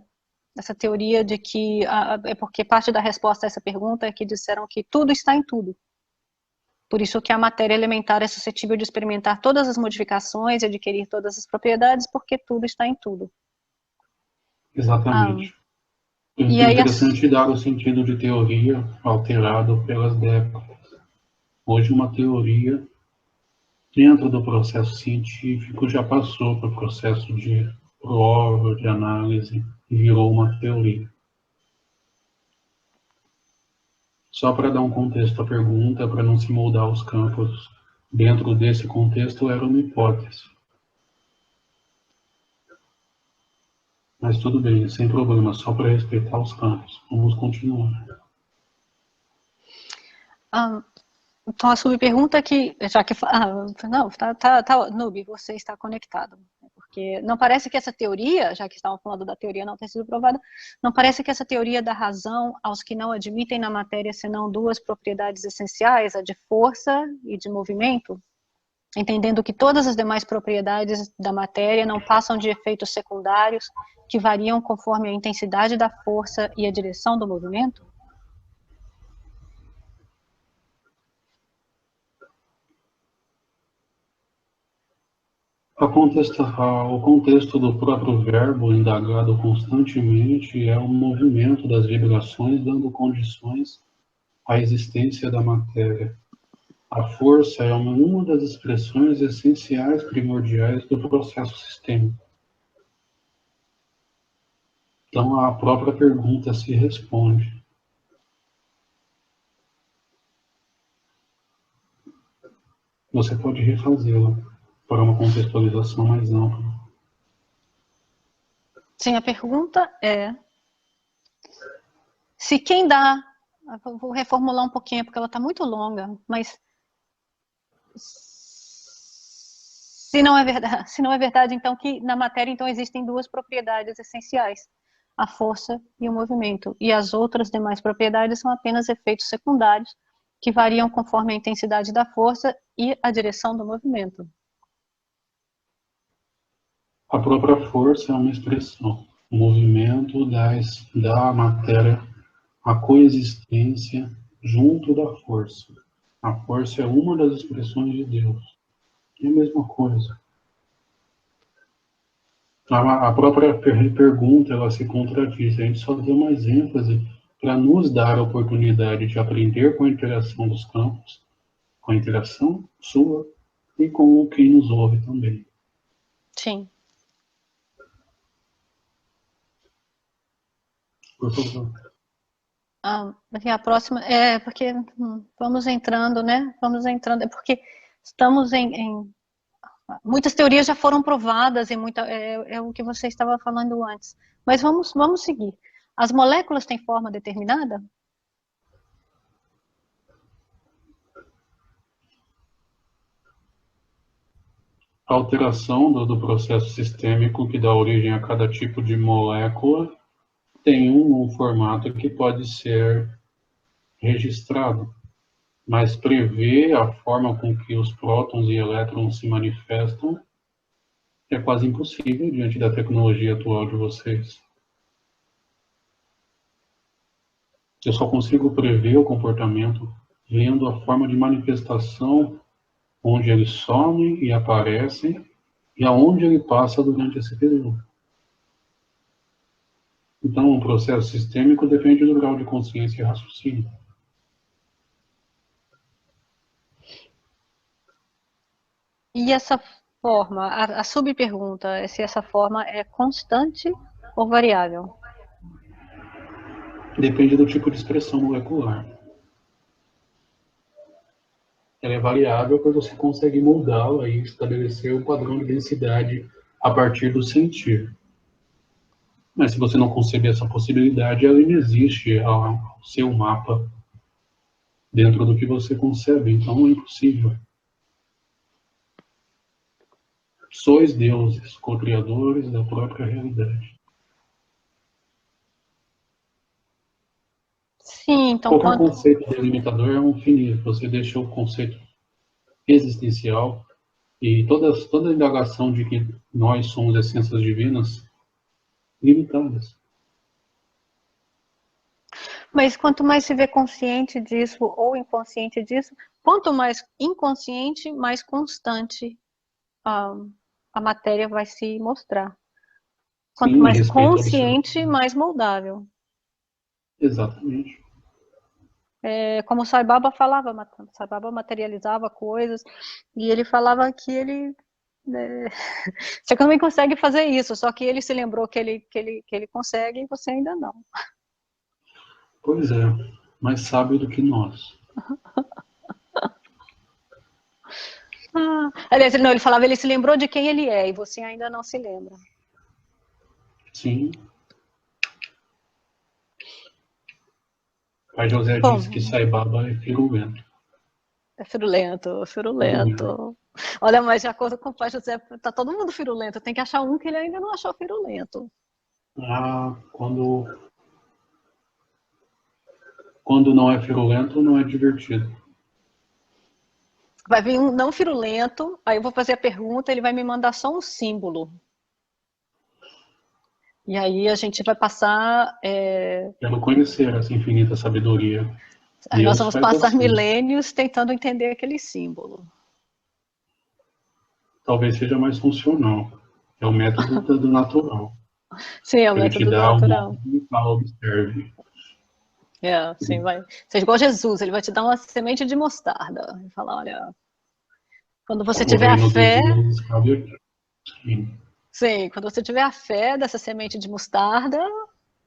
Speaker 2: de que, é porque parte da resposta a essa pergunta é que disseram que tudo está em tudo. Por isso que a matéria elementar é suscetível de experimentar todas as modificações e adquirir todas as propriedades, porque tudo está em tudo.
Speaker 1: Exatamente. É
Speaker 2: E aí
Speaker 1: interessante dar o sentido de teoria alterado pelas décadas. Hoje uma teoria, dentro do processo científico, já passou para o processo de prova, de análise, e virou uma teoria. Só para dar um contexto à pergunta, para não se moldar os campos, dentro desse contexto era uma hipótese. Mas tudo bem, sem problema, só para respeitar os campos. Vamos continuar.
Speaker 2: Então a subpergunta é que, já que não, Nubi, você está conectado, porque não parece que essa teoria, já que estavam falando da teoria não ter sido provada, não parece que essa teoria dá razão aos que não admitem na matéria senão duas propriedades essenciais, a de força e de movimento, entendendo que todas as demais propriedades da matéria não passam de efeitos secundários que variam conforme a intensidade da força e a direção do movimento?
Speaker 1: O contexto do próprio verbo indagado constantemente é o movimento das vibrações dando condições à existência da matéria. A força é uma das expressões essenciais primordiais do processo sistêmico. Então a própria pergunta se responde. Você pode refazê-la para uma contextualização mais ampla.
Speaker 2: Sim, a pergunta é se quem dá, vou reformular um pouquinho porque ela está muito longa, mas se não é verdade, então que na matéria então existem duas propriedades essenciais, a força e o movimento, e as outras demais propriedades são apenas efeitos secundários que variam conforme a intensidade da força e a direção do movimento.
Speaker 1: A própria força é uma expressão. O movimento dá à matéria a coexistência junto da força. A força é uma das expressões de Deus. É a mesma coisa. A própria pergunta, ela se contradiz. A gente só deu mais ênfase para nos dar a oportunidade de aprender com a interação dos campos, com a interação sua e com quem nos ouve também.
Speaker 2: Sim.
Speaker 1: Por favor.
Speaker 2: A próxima é porque vamos entrando, né? Vamos entrando, é porque estamos em muitas teorias já foram provadas e é o que você estava falando antes. Mas vamos seguir. As moléculas têm forma determinada?
Speaker 1: A alteração do processo sistêmico que dá origem a cada tipo de molécula tem um formato que pode ser registrado, mas prever a forma com que os prótons e elétrons se manifestam é quase impossível diante da tecnologia atual de vocês. Eu só consigo prever o comportamento vendo a forma de manifestação onde eles somem e aparecem e aonde ele passa durante esse período. Então, o processo sistêmico depende do grau de consciência e raciocínio.
Speaker 2: E essa forma, a subpergunta é se essa forma é constante ou variável?
Speaker 1: Depende do tipo de expressão molecular. Ela é variável porque você consegue moldá-la e estabelecer um padrão de densidade a partir do sentir. Mas se você não conceber essa possibilidade, ela inexiste ao seu mapa dentro do que você concebe, então é impossível. Sois deuses, co-criadores da própria realidade.
Speaker 2: Sim, então
Speaker 1: Qualquer
Speaker 2: quanto...
Speaker 1: conceito delimitador é um finito. Você deixa o conceito existencial e toda a indagação de que nós somos essências divinas limitadas.
Speaker 2: Mas quanto mais se vê consciente disso ou inconsciente disso, quanto mais inconsciente, mais constante a matéria vai se mostrar. Quanto
Speaker 1: Sim,
Speaker 2: mais
Speaker 1: respeito
Speaker 2: consciente,
Speaker 1: absoluto.
Speaker 2: mais moldável.
Speaker 1: Exatamente.
Speaker 2: É, como o Sai Baba falava, Sai Baba materializava coisas e ele falava que ele você também consegue fazer isso, só que ele se lembrou que ele consegue e você ainda não.
Speaker 1: Pois é, mais sábio do que nós.
Speaker 2: Aliás, ele falava, ele se lembrou de quem ele é e você ainda não se lembra.
Speaker 1: Sim. Pai José disse que
Speaker 2: Bom,
Speaker 1: Sai Baba é firulento.
Speaker 2: é firulento,
Speaker 1: Firulento.
Speaker 2: firulento. Olha, mas de acordo com o pai José, tá todo mundo firulento. Tem que achar um que ele ainda não achou firulento.
Speaker 1: Ah, quando não é firulento, não é divertido.
Speaker 2: Vai vir um não firulento, aí eu vou fazer a pergunta, ele vai me mandar só um símbolo. E aí a gente vai passar.
Speaker 1: Quero conhecer essa infinita sabedoria.
Speaker 2: Aí nós
Speaker 1: Deus
Speaker 2: vamos
Speaker 1: faz
Speaker 2: passar
Speaker 1: assim.
Speaker 2: milênios tentando entender aquele símbolo.
Speaker 1: Talvez seja mais funcional. É o método do natural.
Speaker 2: Sim, é o
Speaker 1: Ele te
Speaker 2: método do
Speaker 1: dá o
Speaker 2: natural.
Speaker 1: nome e fala, observe.
Speaker 2: É, sim, vai. Seja igual Jesus, ele vai te dar uma semente de mostarda. E falar, olha, quando você
Speaker 1: O
Speaker 2: tiver a
Speaker 1: reino dos
Speaker 2: fé,
Speaker 1: deuses cabe aqui. Sim.
Speaker 2: sim, quando você tiver a fé dessa semente de mostarda,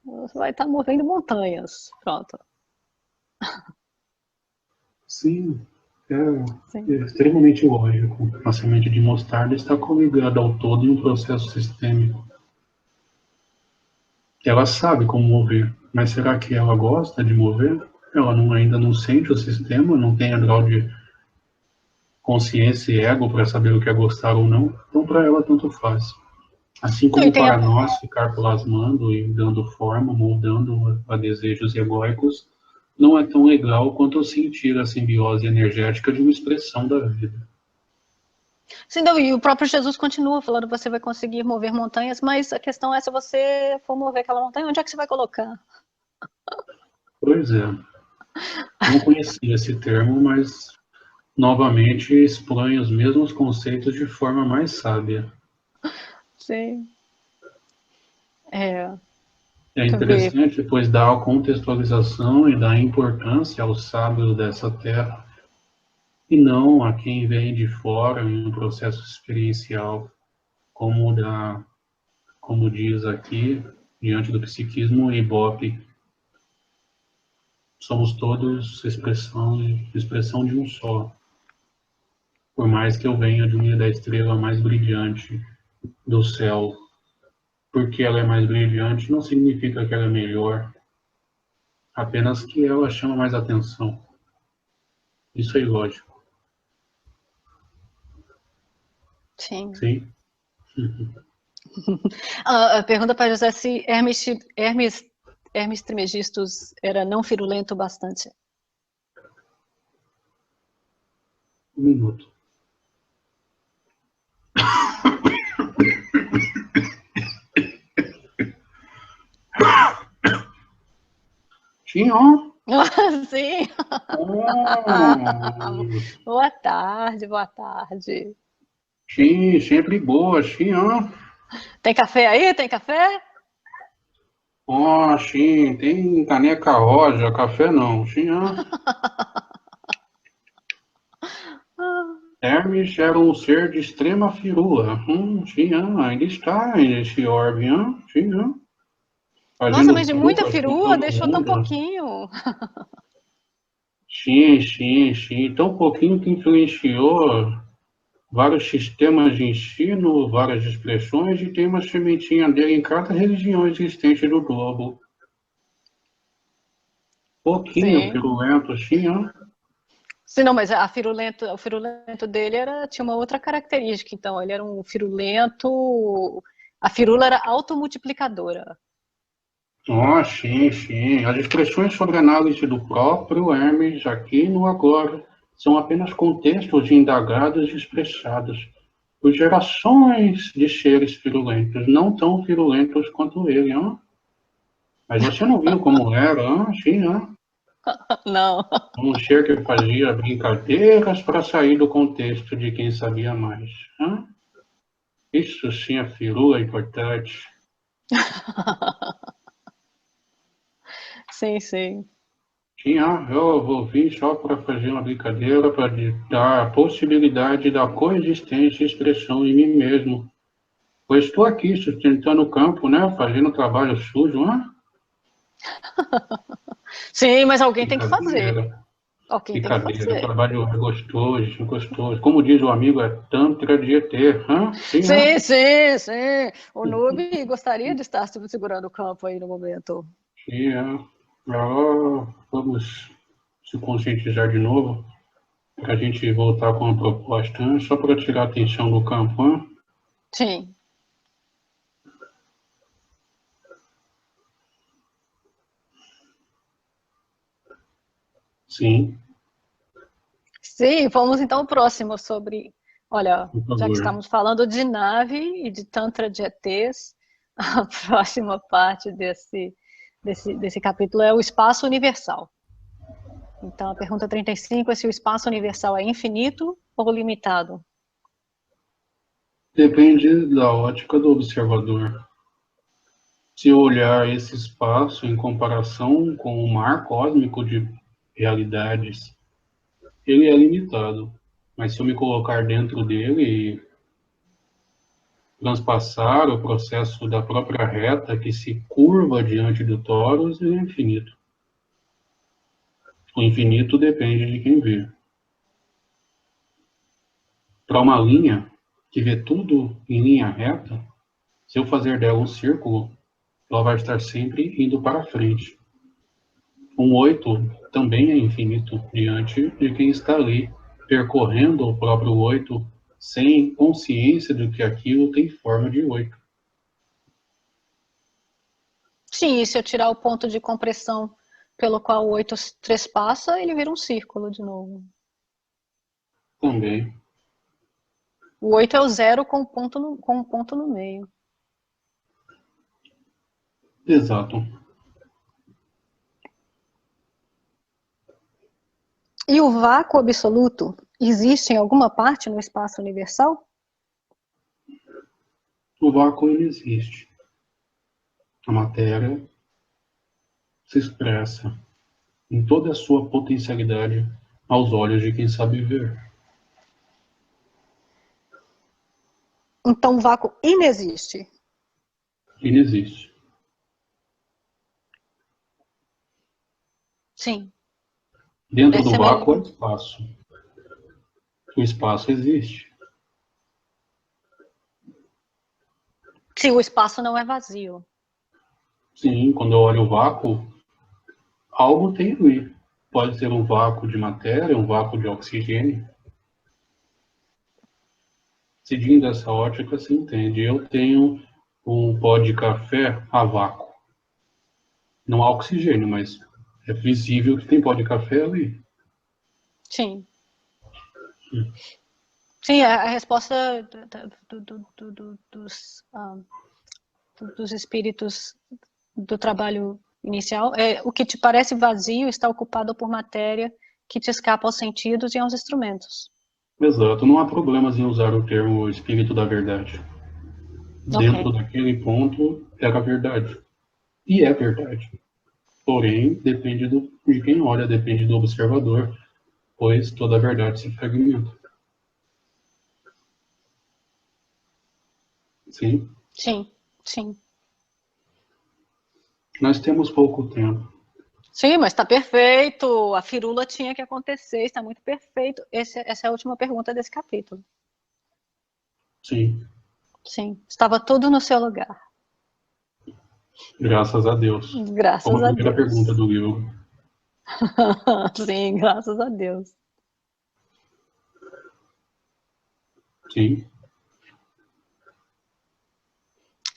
Speaker 2: você vai estar movendo montanhas. Pronto.
Speaker 1: Sim, é
Speaker 2: Sim.
Speaker 1: extremamente lógico. A semente de mostarda está coligada ao todo em um processo sistêmico. Ela sabe como mover, mas será que ela gosta de mover? Ela ainda não sente o sistema, não tem a grau de consciência e ego para saber o que é gostar ou não, então para ela tanto faz. Assim
Speaker 2: E
Speaker 1: como
Speaker 2: tem
Speaker 1: para nós ficar plasmando e dando forma, moldando a desejos egóicos, não é tão legal quanto sentir a simbiose energética de uma expressão da vida.
Speaker 2: sim, não, e o próprio Jesus continua falando que você vai conseguir mover montanhas, mas a questão é se você for mover aquela montanha, onde é que você vai colocar?
Speaker 1: Pois é, não conhecia esse termo, mas novamente expõe os mesmos conceitos de forma mais sábia.
Speaker 2: Sim. É,
Speaker 1: É
Speaker 2: deixa eu ver.
Speaker 1: interessante, pois dá a contextualização e dá importância aos sábios dessa terra, e não a quem vem de fora em um processo experiencial, como diz aqui, diante do psiquismo e Ibope, somos todos expressão de um só. Por mais que eu venha de uma da estrela mais brilhante do céu, porque ela é mais brilhante não significa que ela é melhor, apenas que ela chama mais atenção. Isso é ilógico.
Speaker 2: Sim.
Speaker 1: Sim?
Speaker 2: A pergunta para José se Hermes Trismegistus era não firulento bastante.
Speaker 1: Um minuto. Tinha.
Speaker 2: Sim.
Speaker 1: Oh,
Speaker 2: Boa tarde, boa tarde.
Speaker 1: sim, sempre boa, tinha.
Speaker 2: Tem café aí? Tem café?
Speaker 1: Oh, sim, tem caneca rosa, café não, tinha. Hermes era um ser de extrema firula. Tinha, ainda está nesse orbe, tinha.
Speaker 2: Nossa,
Speaker 1: Fazendo
Speaker 2: mas de muita
Speaker 1: trucas com
Speaker 2: firula
Speaker 1: todo
Speaker 2: deixou tão
Speaker 1: mundo.
Speaker 2: pouquinho.
Speaker 1: Sim, sim, sim. Tão pouquinho que influenciou vários sistemas de ensino, várias expressões, e tem uma sementinha dele em cada religião existente do globo. Pouquinho,
Speaker 2: Sim,
Speaker 1: firulento, assim, ó.
Speaker 2: Sim, não, mas o firulento dele tinha uma outra característica, então, ele era um firulento, a firula era automultiplicadora.
Speaker 1: Sim, sim. As expressões sobre análise do próprio Hermes, aqui no agora, são apenas contextos indagados e expressados por gerações de seres virulentos, não tão virulentos quanto ele, hein? Mas você não viu como era, sim, hein?
Speaker 2: Não.
Speaker 1: Um ser que fazia brincadeiras para sair do contexto de quem sabia mais. Hein? Isso sim é firula importante.
Speaker 2: Sim, sim.
Speaker 1: Tinha, eu vou vir só para fazer uma brincadeira, para dar a possibilidade da coexistência e expressão em mim mesmo. Pois estou aqui sustentando o campo, né? Fazendo trabalho sujo, né?
Speaker 2: Sim, mas alguém tem que fazer.
Speaker 1: Brincadeira,
Speaker 2: Alguém tem que
Speaker 1: brincadeira. O
Speaker 2: fazer.
Speaker 1: trabalho é gostoso, gostoso. Como diz o amigo, é tantra de ET, hã? Sim, hã?
Speaker 2: Sim, sim, sim. O Noob gostaria de estar segurando o campo aí no momento.
Speaker 1: Sim, hã? Agora vamos se conscientizar de novo, para a gente voltar com a proposta, hein? Só para tirar a atenção do campo, hã?
Speaker 2: Sim.
Speaker 1: Sim,
Speaker 2: Sim, vamos então ao próximo sobre. Olha,
Speaker 1: por
Speaker 2: já que
Speaker 1: favor.
Speaker 2: estamos falando de nave e de Tantra de ETs, a próxima parte desse capítulo é o espaço universal. Então, a pergunta 35 é se o espaço universal é infinito ou limitado.
Speaker 1: Depende da ótica do observador. Se olhar esse espaço em comparação com o mar cósmico de realidades, ele é limitado. Mas se eu me colocar dentro dele e transpassar o processo da própria reta que se curva diante do torus, ele é infinito. O infinito depende de quem vê. Para uma linha que vê tudo em linha reta, se eu fazer dela um círculo, ela vai estar sempre indo para frente. Um oito também é infinito diante de quem está ali, percorrendo o próprio oito, sem consciência de que aquilo tem forma de oito.
Speaker 2: Sim, e se eu tirar o ponto de compressão pelo qual o 8 trespassa, ele vira um círculo de novo.
Speaker 1: Também,
Speaker 2: O 8 é o zero com um ponto no meio.
Speaker 1: exato.
Speaker 2: E o vácuo absoluto existe em alguma parte no espaço universal?
Speaker 1: O vácuo ele existe. A matéria se expressa em toda a sua potencialidade aos olhos de quem sabe ver.
Speaker 2: Então o vácuo inexiste.
Speaker 1: Ele existe.
Speaker 2: Sim.
Speaker 1: Dentro do
Speaker 2: Essa é a
Speaker 1: vácuo há
Speaker 2: minha...
Speaker 1: espaço. O espaço existe.
Speaker 2: Sim, o espaço não é vazio.
Speaker 1: Sim, quando eu olho o vácuo, algo tem ali. Pode ser um vácuo de matéria, um vácuo de oxigênio. Seguindo essa ótica, se entende. Eu tenho um pó de café a vácuo. Não há oxigênio, mas é visível que tem pó de café ali.
Speaker 2: Sim. Sim, a resposta dos espíritos do trabalho inicial é o que te parece vazio está ocupado por matéria que te escapa aos sentidos e aos instrumentos.
Speaker 1: Exato, não há problemas em usar o termo espírito da verdade.
Speaker 2: Ok.
Speaker 1: Dentro daquele ponto, era verdade. E é verdade. Porém, depende de quem olha, depende do observador, pois toda a verdade se fragmenta. Sim,
Speaker 2: Sim, sim.
Speaker 1: nós temos pouco tempo.
Speaker 2: Sim, mas está perfeito. A firula tinha que acontecer, está muito perfeito. Essa é a última pergunta desse capítulo.
Speaker 1: Sim,
Speaker 2: Sim, estava tudo no seu lugar.
Speaker 1: graças a Deus. Como
Speaker 2: Graças
Speaker 1: a
Speaker 2: a
Speaker 1: primeira pergunta
Speaker 2: Deus.
Speaker 1: do livro.
Speaker 2: Sim, graças a Deus.
Speaker 1: Sim.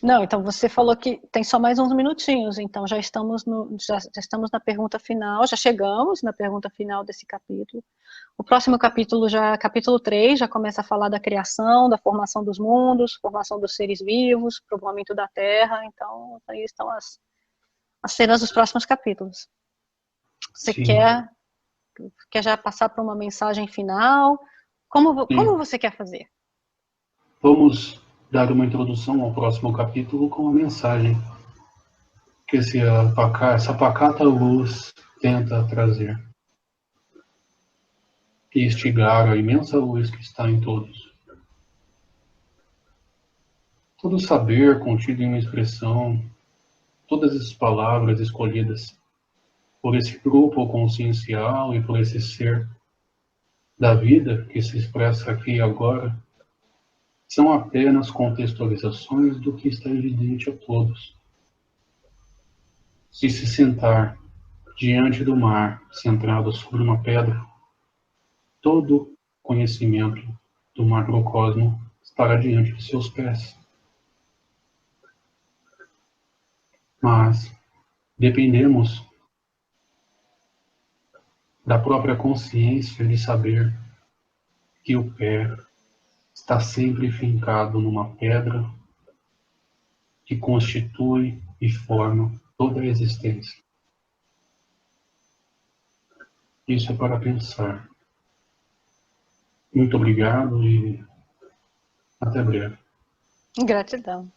Speaker 2: Não, então você falou que tem só mais uns minutinhos, então já estamos, já estamos na pergunta final, já chegamos na pergunta final desse capítulo. O próximo capítulo, capítulo 3, já começa a falar da criação, da formação dos mundos, formação dos seres vivos, povoamento da Terra, então aí estão as cenas dos próximos capítulos. Você
Speaker 1: Sim.
Speaker 2: quer já passar para uma mensagem final? Como você quer fazer?
Speaker 1: Vamos dar uma introdução ao próximo capítulo com a mensagem que essa pacata luz tenta trazer e instigar a imensa luz que está em todos. Todo saber contido em uma expressão, todas as palavras escolhidas por esse grupo consciencial e por esse ser da vida que se expressa aqui e agora, são apenas contextualizações do que está evidente a todos. Se sentar diante do mar, centrado sobre uma pedra, todo conhecimento do macrocosmo estará diante de seus pés. Mas dependemos da própria consciência de saber que o pé está sempre fincado numa pedra que constitui e forma toda a existência. Isso é para pensar. Muito obrigado e até breve.
Speaker 2: Gratidão.